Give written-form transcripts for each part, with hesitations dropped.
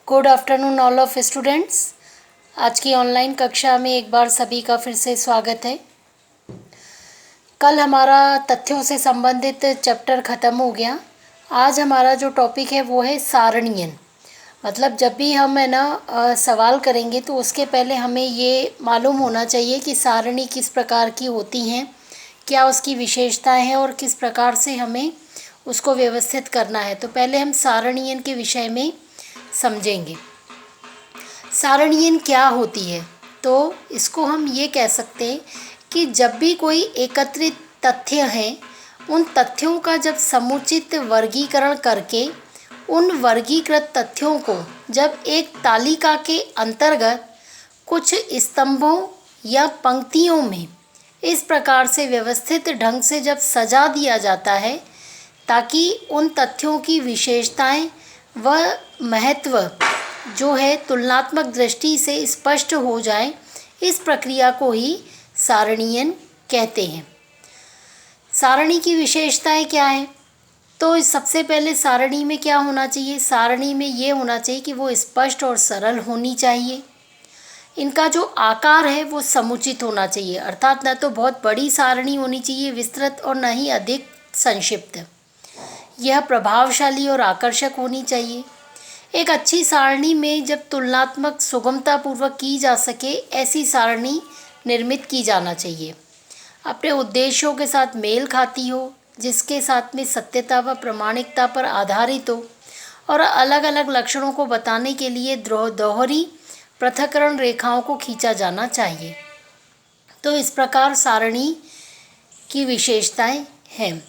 Good afternoon all of students. आज की online कक्षा में एक बार सभी का फिर से स्वागत है। कल हमारा तथ्यों से संबंधित चैप्टर ख़त्म हो गया। आज हमारा जो टॉपिक है वो है सारणियन। मतलब जब भी हम है ना सवाल करेंगे तो उसके पहले हमें ये मालूम होना चाहिए कि सारणी किस प्रकार की होती हैं, क्या उसकी विशेषताएं हैं और किस प्रकार से हमें उसको व्यवस्थित करना है। तो पहले हम सारणियन के विषय में समझेंगे। सारणियन क्या होती है, तो इसको हम ये कह सकते हैं कि जब भी कोई एकत्रित तथ्य हैं, उन तथ्यों का जब समुचित वर्गीकरण करके उन वर्गीकृत तथ्यों को जब एक तालिका के अंतर्गत कुछ स्तंभों या पंक्तियों में इस प्रकार से व्यवस्थित ढंग से जब सजा दिया जाता है ताकि उन तथ्यों की विशेषताएं व महत्व जो है तुलनात्मक दृष्टि से स्पष्ट हो जाए, इस प्रक्रिया को ही सारणियन कहते हैं। सारणी की विशेषताएं क्या है? तो सबसे पहले सारणी में क्या होना चाहिए? सारणी में ये होना चाहिए कि वो स्पष्ट और सरल होनी चाहिए। इनका जो आकार है वो समुचित होना चाहिए, अर्थात न तो बहुत बड़ी सारणी होनी चाहिए विस्तृत और न ही अधिक संक्षिप्त। यह प्रभावशाली और आकर्षक होनी चाहिए। एक अच्छी सारणी में जब तुलनात्मक सुगमतापूर्वक की जा सके, ऐसी सारणी निर्मित की जाना चाहिए। अपने उद्देश्यों के साथ मेल खाती हो, जिसके साथ में सत्यता व प्रामाणिकता पर आधारित हो और अलग अलग लक्षणों को बताने के लिए दोहरी पृथक्करण रेखाओं को खींचा जाना चाहिए। तो इस प्रकार सारणी की विशेषताएं हैं।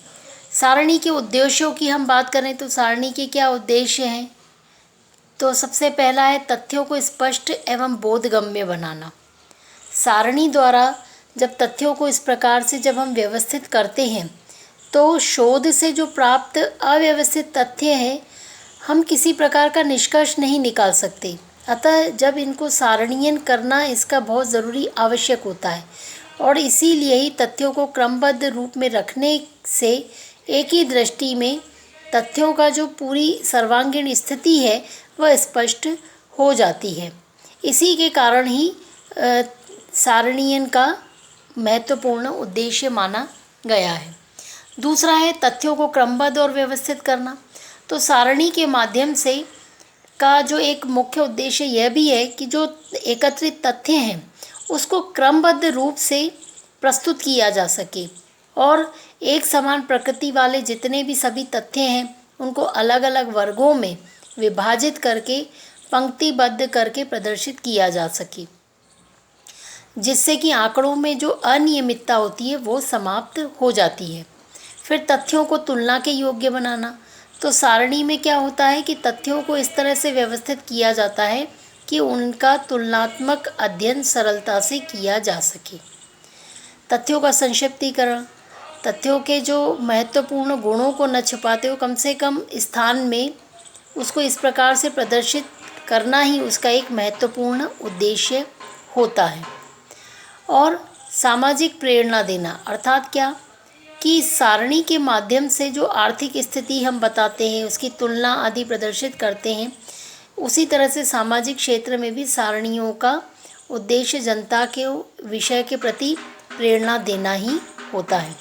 सारणी के उद्देश्यों की हम बात करें तो सारणी के क्या उद्देश्य हैं? तो सबसे पहला है तथ्यों को स्पष्ट एवं बोधगम्य बनाना। सारणी द्वारा जब तथ्यों को इस प्रकार से जब हम व्यवस्थित करते हैं तो शोध से जो प्राप्त अव्यवस्थित तथ्य हैं, हम किसी प्रकार का निष्कर्ष नहीं निकाल सकते। अतः जब इनको सारणीयन करना इसका बहुत ज़रूरी आवश्यक होता है और इसीलिए ही तथ्यों को क्रमबद्ध रूप में रखने से एक ही दृष्टि में तथ्यों का जो पूरी सर्वांगीण स्थिति है वह स्पष्ट हो जाती है। इसी के कारण ही सारणीयन का महत्वपूर्ण उद्देश्य माना गया है। दूसरा है तथ्यों को क्रमबद्ध और व्यवस्थित करना। तो सारणी के माध्यम से का जो एक मुख्य उद्देश्य यह भी है कि जो एकत्रित तथ्य हैं उसको क्रमबद्ध रूप से प्रस्तुत किया जा सके और एक समान प्रकृति वाले जितने भी सभी तथ्य हैं उनको अलग अलग वर्गों में विभाजित करके पंक्तिबद्ध करके प्रदर्शित किया जा सके, जिससे कि आंकड़ों में जो अनियमितता होती है वो समाप्त हो जाती है। फिर तथ्यों को तुलना के योग्य बनाना। तो सारणी में क्या होता है कि तथ्यों को इस तरह से व्यवस्थित किया जाता है कि उनका तुलनात्मक अध्ययन सरलता से किया जा सके। तथ्यों का संक्षिप्तीकरण। तथ्यों के जो महत्वपूर्ण गुणों को न छिपाते हुए कम से कम स्थान में उसको इस प्रकार से प्रदर्शित करना ही उसका एक महत्वपूर्ण उद्देश्य होता है। और सामाजिक प्रेरणा देना, अर्थात क्या कि सारणी के माध्यम से जो आर्थिक स्थिति हम बताते हैं उसकी तुलना आदि प्रदर्शित करते हैं, उसी तरह से सामाजिक क्षेत्र में भी सारणियों का उद्देश्य जनता के विषय के प्रति प्रेरणा देना ही होता है।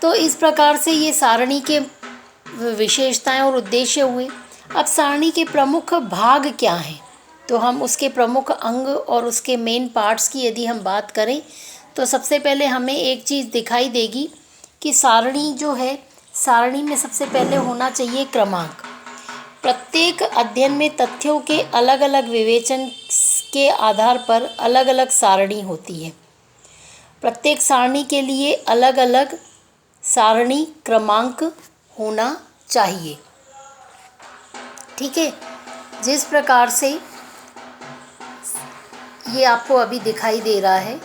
तो इस प्रकार से ये सारणी के विशेषताएं और उद्देश्य हुए। अब सारणी के प्रमुख भाग क्या हैं? तो हम उसके प्रमुख अंग और उसके मेन पार्ट्स की यदि हम बात करें तो सबसे पहले हमें एक चीज़ दिखाई देगी कि सारणी जो है, सारणी में सबसे पहले होना चाहिए क्रमांक। प्रत्येक अध्ययन में तथ्यों के अलग अलग विवेचन के आधार पर अलग अलग सारणी होती है। प्रत्येक सारणी के लिए अलग अलग सारणी क्रमांक होना चाहिए। ठीक है, जिस प्रकार से ये आपको अभी दिखाई दे रहा है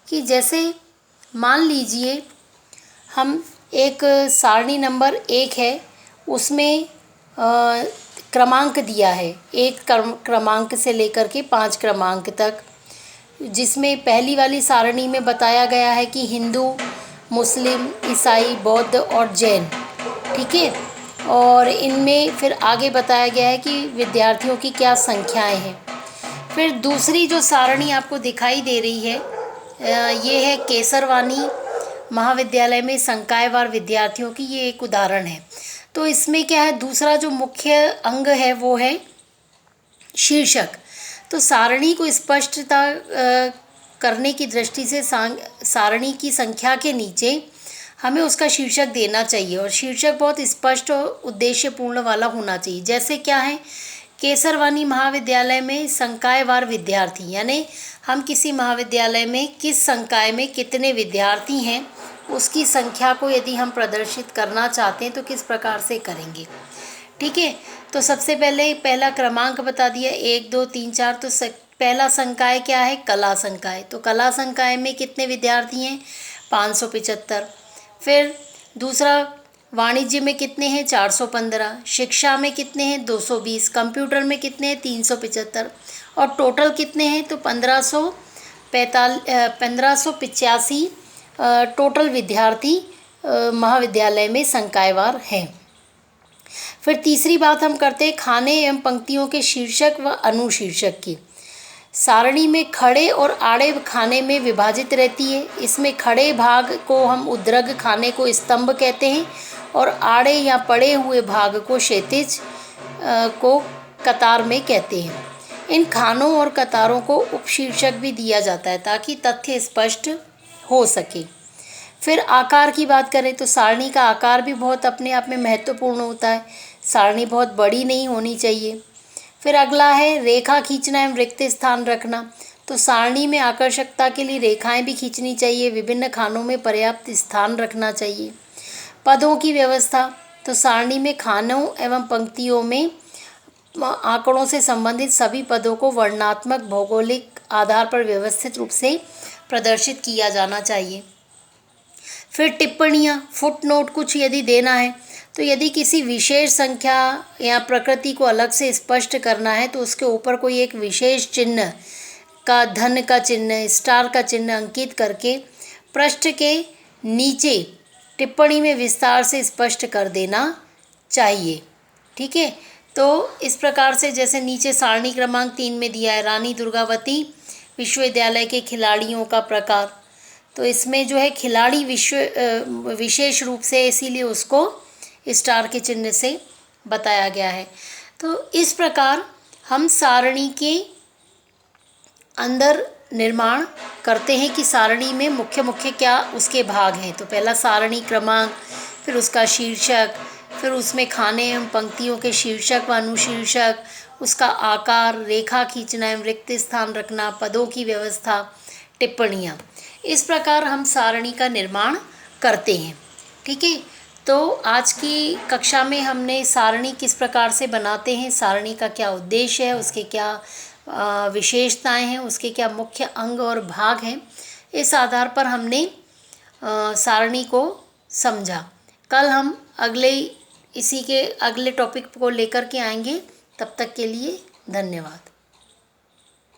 कि जैसे मान लीजिए हम एक सारणी नंबर 1 है, उसमें क्रमांक दिया है 1 क्रमांक से लेकर के 5 क्रमांक तक, जिसमें पहली वाली सारणी में बताया गया है कि हिंदू, मुस्लिम, ईसाई, बौद्ध और जैन। ठीक है, और इनमें फिर आगे बताया गया है कि विद्यार्थियों की क्या संख्याएं हैं। फिर दूसरी जो सारणी आपको दिखाई दे रही है ये है केसरवानी महाविद्यालय में संकायवार विद्यार्थियों की, ये एक उदाहरण है। तो इसमें क्या है, दूसरा जो मुख्य अंग है वो है शीर्षक। तो सारणी को स्पष्टता करने की दृष्टि से सारणी की संख्या के नीचे हमें उसका शीर्षक देना चाहिए और शीर्षक बहुत स्पष्ट और उद्देश्यपूर्ण वाला होना चाहिए। जैसे क्या है, केसरवानी महाविद्यालय में संकायवार विद्यार्थी, यानी हम किसी महाविद्यालय में किस संकाय में कितने विद्यार्थी हैं उसकी संख्या को यदि हम प्रदर्शित करना चाहते हैं तो किस प्रकार से करेंगे। ठीक है, तो सबसे पहले पहला क्रमांक बता दिया 1 2 3 4। तो पहला संकाय क्या है, कला संकाय। तो कला संकाय में कितने विद्यार्थी हैं, 575। फिर दूसरा वाणिज्य में कितने हैं, 415। शिक्षा में कितने हैं, 220। कंप्यूटर में कितने हैं, 375। और टोटल कितने हैं, तो 1585 टोटल विद्यार्थी महाविद्यालय में संकायवार हैं। फिर तीसरी बात हम करते हैं खाने एवं पंक्तियों के शीर्षक व अनुशीर्षक की। सारणी में खड़े और आड़े खाने में विभाजित रहती है। इसमें खड़े भाग को हम उद्र्ग खाने को स्तंभ कहते हैं और आड़े या पड़े हुए भाग को क्षैतिज को कतार में कहते हैं। इन खानों और कतारों को उपशीर्षक भी दिया जाता है ताकि तथ्य स्पष्ट हो सके। फिर आकार की बात करें तो सारणी का आकार भी बहुत अपने आप में महत्वपूर्ण होता है। सारणी बहुत बड़ी नहीं होनी चाहिए। फिर अगला है रेखा खींचना एवं रिक्त स्थान रखना। तो सारणी में आकर्षकता के लिए रेखाएं भी खींचनी चाहिए, विभिन्न खानों में पर्याप्त स्थान रखना चाहिए। पदों की व्यवस्था, तो सारणी में खानों एवं पंक्तियों में आंकड़ों से संबंधित सभी पदों को वर्णनात्मक भौगोलिक आधार पर व्यवस्थित रूप से प्रदर्शित किया जाना चाहिए। फिर टिप्पणियाँ, फुट नोट कुछ यदि देना है तो यदि किसी विशेष संख्या या प्रकृति को अलग से स्पष्ट करना है तो उसके ऊपर कोई एक विशेष चिन्ह का, धन का चिन्ह, स्टार का चिन्ह अंकित करके पृष्ठ के नीचे टिप्पणी में विस्तार से स्पष्ट कर देना चाहिए। ठीक है, तो इस प्रकार से जैसे नीचे सारणी क्रमांक 3 में दिया है रानी दुर्गावती विश्वविद्यालय के खिलाड़ियों का प्रकार। तो इसमें जो है खिलाड़ी विशेष रूप से, इसीलिए उसको स्टार के चिन्ह से बताया गया है। तो इस प्रकार हम सारणी के अंदर निर्माण करते हैं कि सारणी में मुख्य मुख्य क्या उसके भाग हैं। तो पहला सारणी क्रमांक, फिर उसका शीर्षक, फिर उसमें खाने एवं पंक्तियों के शीर्षक व अनुशीर्षक, उसका आकार, रेखा खींचना एवं रिक्त स्थान रखना, पदों की व्यवस्था, टिप्पणियाँ। इस प्रकार हम सारणी का निर्माण करते हैं। ठीक है, तो आज की कक्षा में हमने सारणी किस प्रकार से बनाते हैं, सारणी का क्या उद्देश्य है, उसके क्या विशेषताएं हैं, उसके क्या मुख्य अंग और भाग हैं, इस आधार पर हमने सारणी को समझा। कल हम इसी के अगले टॉपिक को लेकर के आएंगे। तब तक के लिए धन्यवाद।